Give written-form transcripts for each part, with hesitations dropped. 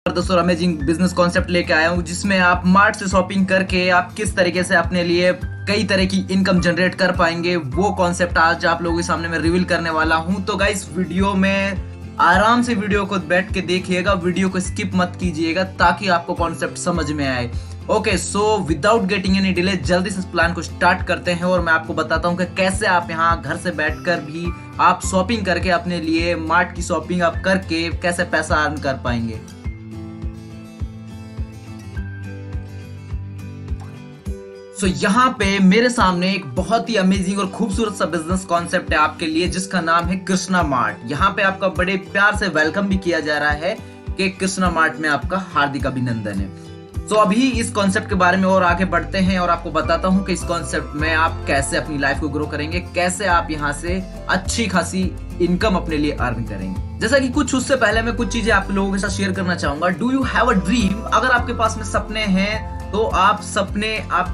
जबरदस्त और amazing business concept लेके आया हूँ जिसमें आप मार्ट से शॉपिंग करके आप किस तरीके से अपने लिए कई तरह की इनकम जनरेट कर पाएंगे, वो कॉन्सेप्ट आज आप लोगों के सामने मैं रिवील करने वाला हूँ। तो गाइस वीडियो में आराम से वीडियो को बैठ के देखिएगा, वीडियो को स्किप मत कीजिएगा ताकि आपको कॉन्सेप्ट समझ में आए। Okay, so without getting any delay जल्दी से इस प्लान को स्टार्ट करते हैं और मैं आपको बताता हूँ कि कैसे आप यहाँ घर से बैठकर भी आप शॉपिंग करके अपने लिए मार्ट की शॉपिंग आप करके कैसे पैसा अर्न कर पाएंगे। सो यहाँ पे मेरे सामने एक बहुत ही अमेजिंग और खूबसूरत सा बिजनेस कॉन्सेप्ट है आपके लिए जिसका नाम है कृष्णा मार्ट। यहाँ पे आपका बड़े प्यार से वेलकम भी किया जा रहा है कि कृष्णा मार्ट में आपका हार्दिक अभिनंदन है। तो अभी इस कॉन्सेप्ट के बारे में और आगे बढ़ते हैं और आपको बताता हूँ कि इस कॉन्सेप्ट में आप कैसे अपनी लाइफ को ग्रो करेंगे, कैसे आप यहाँ से अच्छी खासी इनकम अपने लिए अर्न करेंगे। जैसा कि कुछ उससे पहले मैं कुछ चीजें आप लोगों के साथ शेयर करना चाहूंगा। Do you have a dream? अगर आपके पास में सपने हैं तो आप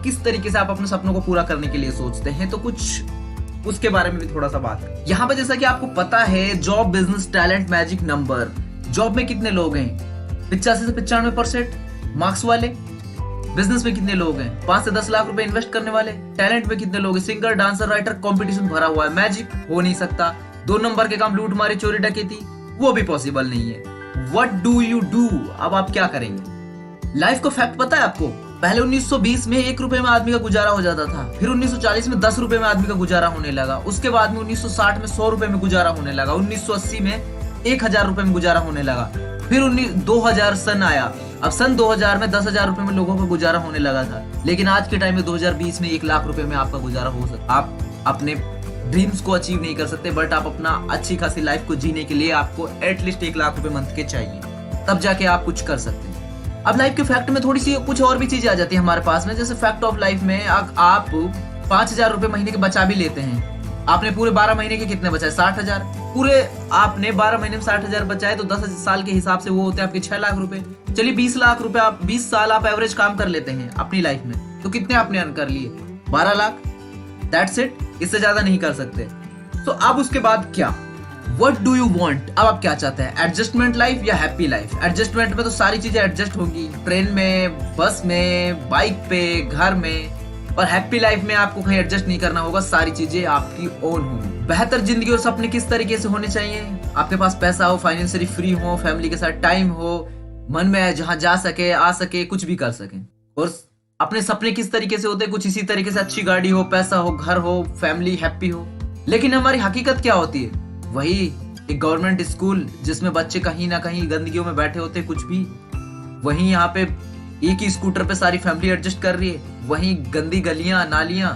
किस तरीके से आप अपने सपनों को पूरा करने के लिए सोचते हैं, तो कुछ उसके बारे में भी थोड़ा सा बात। यहाँ पे जैसा कि आपको पता है job, business, talent, magic number. Job में कितने लोग हैं? 85 से 95% मार्क्स वाले। बिजनेस में कितने लोग हैं? 5 से 10 लाख रुपए इन्वेस्ट करने वाले। टैलेंट में कितने लोग हैं? सिंगर, डांसर, राइटर, कंपटीशन भरा हुआ है। मैजिक हो नहीं सकता। 2 नंबर के काम, लूट मारी, चोरी डकैती, वो भी पॉसिबल नहीं है। What do you do? अब आप क्या करेंगे? लाइफ का फैक्ट पता है आपको? पहले 1920 में 1 रुपए में आदमी का गुजारा हो जाता था, फिर 1940 में 10 रुपए में आदमी का गुजारा होने लगा, उसके बाद में 1960 में 100 रुपए में गुजारा होने लगा, 1980 में 1000 रुपए में गुजारा होने लगा, फिर 2000 सन आया। अब सन 2000 में 10,000 रुपए में लोगों का गुजारा होने लगा था, लेकिन आज के टाइम में 2020 में 1 लाख रुपए में आपका गुजारा हो सकता। आप अपने ड्रीम्स को अचीव नहीं कर सकते, बट आप अपना अच्छी खासी लाइफ को जीने के लिए आपको एटलीस्ट 1 लाख रुपए मंथ के चाहिए, तब जाके आप कुछ कर सकते हैं। अब लाइफ के फैक्ट में थोड़ी सी कुछ और भी चीजें आ जाती है हमारे पास में। जैसे फैक्ट ऑफ लाइफ में आप 5,000 रुपए महीने के बचा भी लेते हैं। आपने पूरे 12 महीने के कितने बचाए? 60,000। पूरे आपने 12 महीने में 60,000 बचाए तो 10 साल के हिसाब से वो होते हैं आपके 6 लाख रुपए। चलिए 20 लाख रुपए, आप 20 साल आप एवरेज काम कर लेते हैं अपनी लाइफ में, तो कितने आपने अर्न कर लिए? 12 लाख। दैट्स इट, इससे ज्यादा नहीं कर सकते। तो अब उसके बाद क्या? What do you want? अब आप क्या चाहते हैं? एडजस्टमेंट लाइफ या हैप्पी लाइफ? एडजस्टमेंट में तो सारी चीजें एडजस्ट होंगी, ट्रेन में, बस में, बाइक पे, घर में। और हैप्पी लाइफ में आपको कहीं एडजस्ट नहीं करना होगा, सारी चीजें आपकी ओन होंगी। बेहतर जिंदगी और सपने किस तरीके से होने चाहिए? आपके पास पैसा हो, फाइनेंशियली फ्री हो, फैमिली के साथ टाइम हो, मन में जहां जा सके, आ सके, कुछ भी कर सके। और अपने सपने किस तरीके से होते हैं? कुछ इसी तरीके से, अच्छी गाड़ी हो, पैसा हो, घर हो, फैमिली हैप्पी हो। लेकिन हमारी हकीकत क्या होती है? वही एक गवर्नमेंट स्कूल जिसमें बच्चे कहीं ना कहीं गंदगियों में बैठे होते कुछ भी। वहीं यहाँ पे एक ही स्कूटर पे सारी फैमिली एडजस्ट कर रही है। वहीं गंदी गलियां, नालियां।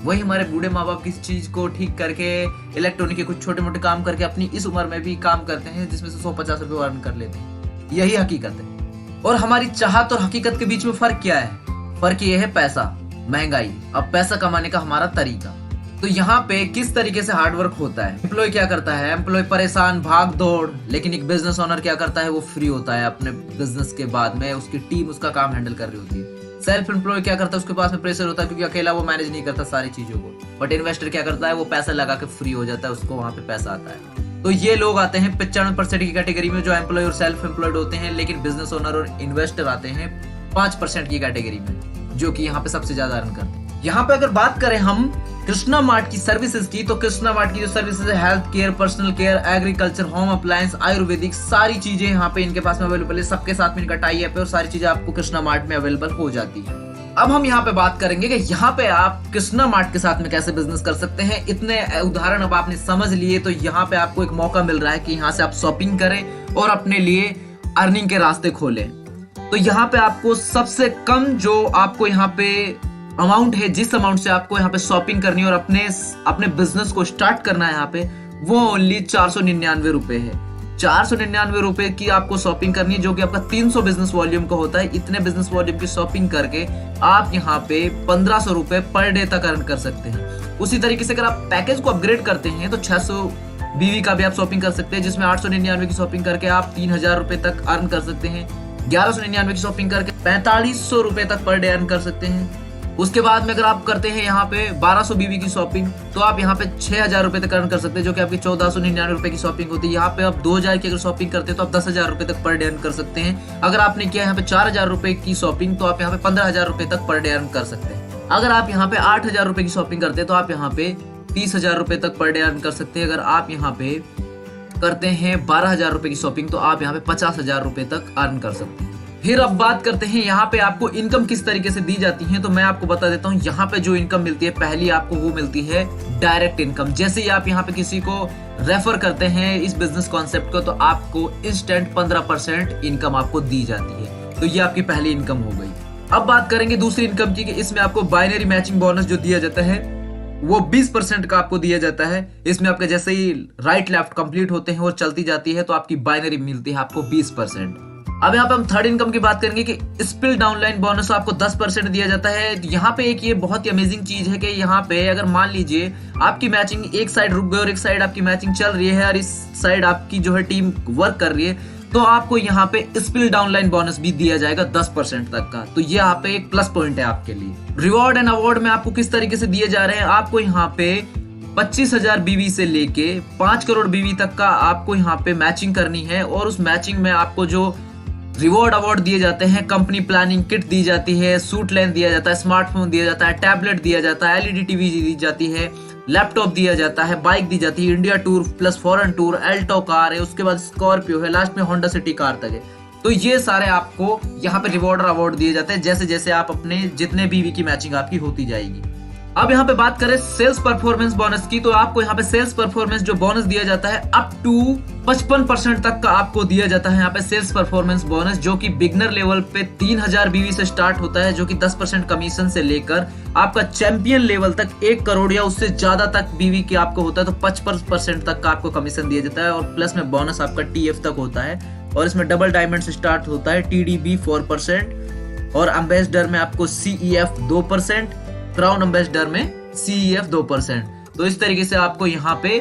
वही हमारे बूढ़े माँ बाप किसी चीज को ठीक करके, इलेक्ट्रॉनिक के कुछ छोटे मोटे काम करके अपनी इस उम्र में भी काम करते हैं, जिसमें से 150 रुपए अर्न कर लेते हैं। यही हकीकत है। और हमारी चाहत और हकीकत के बीच में फर्क क्या है? फर्क ये है पैसा, महंगाई। अब पैसा कमाने का हमारा तरीका। तो यहाँ पे किस तरीके से हार्डवर्क होता है? एम्प्लॉय क्या करता है? एम्प्लॉय परेशान, भाग दौड़। लेकिन एक बिजनेस ओनर क्या करता है? वो फ्री होता है अपने बिजनेस के बाद में, उसकी टीम उसका काम हैंडल कर रही होती है। सेल्फ एम्प्लॉय क्या करता है? उसके पास में प्रेशर होता है क्योंकि अकेला वो मैनेज नहीं करता सारी चीजों को। बट इन्वेस्टर क्या करता है? वो पैसा लगा के फ्री हो जाता है, उसको वहां पे पैसा आता है। तो ये लोग आते हैं 95% की कैटेगरी में, जो एम्प्लॉय और सेल्फ एम्प्लॉयड होते हैं। लेकिन बिजनेस ओनर और इन्वेस्टर आते हैं 5% की कैटेगरी में, जो कि यहाँ पे सबसे ज्यादा अर्न करते हैं। यहाँ पे अगर बात करें हम कृष्णा मार्ट की सर्विसेज की, तो कृष्णा मार्ट की जो सर्विसेज है, health care, personal care, agriculture, home appliance, Ayurvedic, सारी चीजें यहाँ पे इनके पास में अवेलेबल है। सबके साथ में इनका टाई अप है और सारी चीजें आपको कृष्णा मार्ट में अवेलेबल हो जाती है। अब हम यहाँ पे बात करेंगे कि यहाँ पे आप कृष्णा मार्ट के साथ में कैसे बिजनेस कर सकते हैं। इतने उदाहरण अब आपने समझ लिए, तो यहाँ पे आपको एक मौका मिल रहा है कि यहाँ से आप शॉपिंग करें और अपने लिए अर्निंग के रास्ते खोलें। तो यहाँ पे आपको सबसे कम जो आपको यहाँ पे अमाउंट है, जिस अमाउंट से आपको यहाँ पे शॉपिंग करनी है और अपने बिजनेस को स्टार्ट करना है यहाँ पे, वो ओनली 499 रुपए है। 499 रुपए की आपको शॉपिंग करनी है, जो कि आपका 300 बिजनेस वॉल्यूम का होता है। इतने बिजनेस वॉल्यूम की शॉपिंग करके आप यहाँ पे 1500 रुपए पर डे तक अर्न कर सकते हैं। उसी तरीके से अगर आप पैकेज को अपग्रेड करते हैं तो 600 बीवी का भी आप शॉपिंग कर सकते हैं, जिसमें 899 की शॉपिंग करके आप 3000 रुपए तक अर्न कर सकते हैं। 1199 की शॉपिंग करके 4500 रुपए तक पर डे अर्न कर सकते हैं। उसके बाद में अगर आप करते हैं यहाँ पे 1200 बीवी की शॉपिंग, तो आप यहाँ पे 6000 रुपए तक अर्न कर सकते हैं, जो कि आपकी 1499 रुपए की शॉपिंग होती है। यहाँ पे आप 2000 की अगर शॉपिंग करते हैं तो आप 10,000 रुपए तक पर डे अर्न कर सकते हैं। अगर आपने किया यहाँ पे 4000 रुपए की शॉपिंग, तो आप यहाँ पे 15,000 रुपए तक पर डे अर्न कर सकते हैं। अगर आप यहाँ पे 8000 रुपए की शॉपिंग करते हैं तो आप यहाँ पे 30,000 रुपए तक पर डे अर्न कर सकते हैं। अगर आप यहाँ पे करते हैं 12,000 रुपए की शॉपिंग, तो आप यहाँ पे 50,000 रुपए तक अर्न कर सकते हैं। फिर अब बात करते हैं यहाँ पे आपको इनकम किस तरीके से दी जाती है, तो मैं आपको बता देता हूँ। यहाँ पे जो इनकम मिलती है, पहली आपको वो मिलती है डायरेक्ट इनकम। जैसे ही आप यहाँ पे किसी को रेफर करते हैं इस बिजनेस कॉन्सेप्ट को, तो आपको इंस्टेंट 15% इनकम आपको दी जाती है। तो ये आपकी पहली इनकम हो गई। अब बात करेंगे दूसरी इनकम की, कि इसमें आपको बाइनरी मैचिंग बोनस जो दिया जाता है वो 20% का आपको दिया जाता है। इसमें आपके जैसे ही राइट लेफ्ट कंप्लीट होते हैं और चलती जाती है, तो आपकी बाइनरी मिलती है आपको 20%। अब यहाँ पे हम थर्ड इनकम की बात करेंगे कि स्पिल डाउनलाइन बोनस आपको 10% दिया जाता है। यहाँ पे एक ये बहुत ही अमेजिंग चीज है कि यहाँ पे अगर मान लीजिए आपकी मैचिंग एक साइड रुक गई और एक साइड आपकी मैचिंग चल रही है और इस साइड आपकी जो है टीम वर्क कर रही है, तो आपको यहाँ पे स्पिल डाउनलाइन बोनस भी दिया जाएगा 10% तक का। तो ये यहाँ पे एक प्लस पॉइंट है आपके लिए। रिवॉर्ड एंड अवार्ड में आपको किस तरीके से दिए जा रहे हैं, आपको यहाँ पे 25,000 बीवी से लेके 5 करोड़ बीवी तक का आपको यहाँ पे मैचिंग करनी है। और उस मैचिंग में आपको जो रिवॉर्ड अवार्ड दिए जाते हैं, कंपनी प्लानिंग किट दी जाती है, सूट लेंथ दिया जाता है, स्मार्टफोन दिया जाता है, टैबलेट दिया जाता है, एलईडी टीवी दी जाती है, लैपटॉप दिया जाता है, बाइक दी जाती है, India tour plus foreign tour, Alto car है, उसके बाद स्कॉर्पियो है, लास्ट में होंडा सिटी कार तक है। तो ये सारे आपको यहाँ पे रिवॉर्ड अवार्ड दिए जाते हैं जैसे जैसे आप अपने जितने बीवी की मैचिंग आपकी होती जाएगी। अब यहाँ पे बात करें सेल्स परफॉर्मेंस बोनस की, तो आपको यहाँ पे सेल्स परफॉर्मेंस जो बोनस दिया जाता है अप टू 55% तक का आपको दिया जाता है यहाँ पे सेल्स परफॉर्मेंस बोनस, जो कि बिगनर लेवल पे 3000 बीवी से स्टार्ट होता है, जो कि 10% कमीशन से लेकर आपका चैंपियन लेवल तक 1 करोड़ या उससे ज्यादा तक बीवी की आपको होता है, तो 55% तक का आपको कमीशन दिया जाता है। और प्लस में बोनस आपका TF तक होता है, और इसमें डबल डायमंड से स्टार्ट होता है, TDB 4%, और एम्बेसडर में आपको CEF 2%, क्राउन एम्बेसडर में CEF 2%। तो इस तरीके से आपको यहाँ पे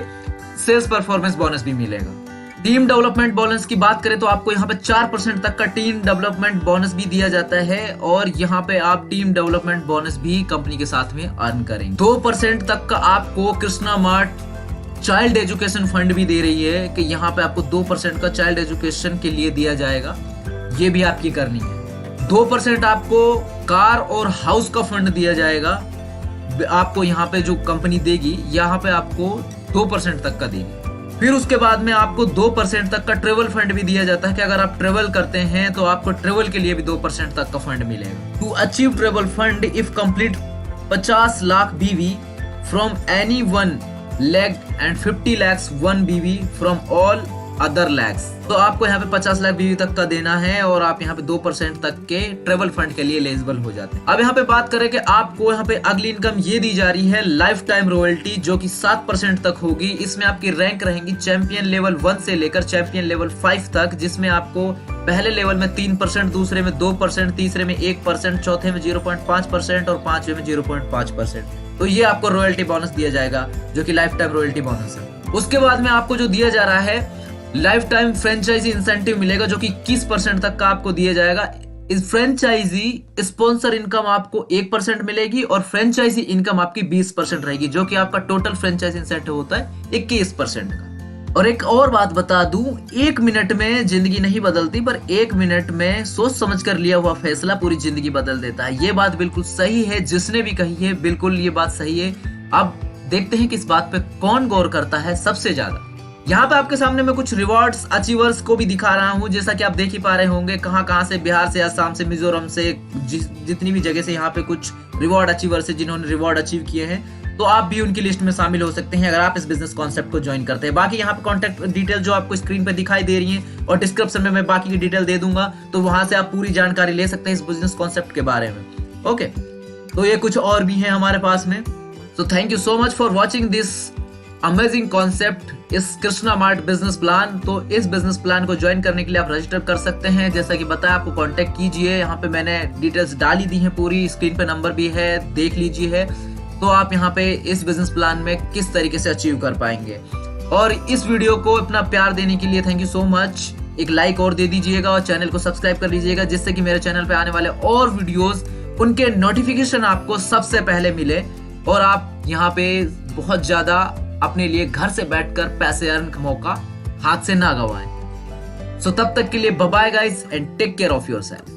सेल्स परफॉर्मेंस बोनस भी मिलेगा। टीम डेवलपमेंट बोनस की बात करें तो आपको यहाँ पे 4% तक का टीम डेवलपमेंट बोनस भी दिया जाता है, और यहाँ पे आप टीम डेवलपमेंट बोनस भी कंपनी के साथ में अर्न करेंगे। 2% तक का आपको Krishna mart child education fund भी दे रही है, कि यहाँ पे आपको 2% का चाइल्ड एजुकेशन के लिए दिया जाएगा, ये भी आपकी करनी है। 2% आपको कार और हाउस का फंड दिया जाएगा, आपको यहाँ पे जो कंपनी देगी यहाँ पे आपको 2% तक का देगी। फिर उसके बाद में आपको 2% तक का ट्रेवल फंड भी दिया जाता है, कि अगर आप ट्रेवल करते हैं तो आपको ट्रेवल के लिए भी 2% तक का फंड मिलेगा। To achieve travel fund if complete 50 lakh BV from any one leg and 50 lakhs one BV from all other legs. तो आपको यहाँ पे 50 लाख बीवी तक का देना है, और आप यहाँ पे 2% तक के ट्रेवल फंड के लिए एलिजिबल हो जाते हैं। अब यहाँ पे बात करें कि आपको यहाँ पे अगली इनकम ये दी जा रही है लाइफ टाइम रॉयल्टी, जो कि 7% तक होगी। इसमें आपकी रैंक रहेंगी चैंपियन लेवल 1 से लेकर चैंपियन लेवल 5 तक, जिसमें आपको पहले लेवल में 3%, दूसरे में 2%, तीसरे में 1%, चौथे में 0.5% और पांचवे में 0.5%। तो ये आपको रॉयल्टी बोनस दिया जाएगा, जो कि लाइफ टाइम रॉयल्टी बोनस है। उसके बाद में आपको जो दिया जा रहा है लाइफ टाइम फ्रेंचाइजी इंसेंटिव मिलेगा, जो कि 21% तक का आपको दिया जाएगा। इस फ्रेंचाइजी स्पॉन्सर इनकम आपको 1% मिलेगी, और फ्रेंचाइजी इनकम आपकी 20% रहेगी, जो कि आपका टोटल फ्रेंचाइजी इंसेंटिव होता है 21% का। और एक और बात बता दूं, 1 मिनट में जिंदगी नहीं बदलती, पर 1 मिनट में सोच समझ कर लिया हुआ फैसला पूरी जिंदगी बदल देता है। ये बात बिल्कुल सही है, जिसने भी कही है बिल्कुल ये बात सही है। अब देखते हैं कि इस बात पे कौन गौर करता है सबसे ज्यादा। यहाँ पे आपके सामने मैं कुछ रिवॉर्ड्स अचीवर्स को भी दिखा रहा हूँ, जैसा कि आप देख ही पा रहे होंगे, कहाँ से, बिहार से, असम से, मिजोरम से, जितनी भी जगह से यहाँ पे कुछ रिवॉर्ड अचीवर्स है जिन्होंने रिवॉर्ड अचीव किए हैं। तो आप भी उनकी लिस्ट में शामिल हो सकते हैं अगर आप इस बिजनेस कॉन्सेप्ट को ज्वाइन करते हैं। बाकी यहाँ पे कॉन्टेक्ट डिटेल जो आपको स्क्रीन पे दिखाई दे रही है, और डिस्क्रिप्शन में मैं बाकी की डिटेल दे दूंगा, तो वहां से आप पूरी जानकारी ले सकते हैं इस बिजनेस कॉन्सेप्ट के बारे में। ओके, तो ये कुछ और भी है हमारे पास में। So thank you so much for watching this amazing concept, इस कृष्णा मार्ट बिजनेस प्लान। तो इस बिजनेस प्लान को ज्वाइन करने के लिए आप रजिस्टर कर सकते हैं, जैसा कि बताया आपको कांटेक्ट कीजिए। यहाँ पे मैंने डिटेल्स डाली दी हैं, पूरी स्क्रीन पे नंबर भी है, देख लीजिए है। तो आप यहाँ पे इस बिजनेस प्लान में किस तरीके से अचीव कर पाएंगे। और इस वीडियो को अपना प्यार देने के लिए थैंक यू सो मच। एक लाइक और दे दीजिएगा और चैनल को सब्सक्राइब कर लीजिएगा, जिससे कि मेरे चैनल पे आने वाले और वीडियोस उनके नोटिफिकेशन आपको सबसे पहले मिले और आप यहाँ पे बहुत ज्यादा अपने लिए घर से बैठकर पैसे अर्न का मौका हाथ से ना गवाएं। सो तब तक के लिए bye bye guys and take care of yourself.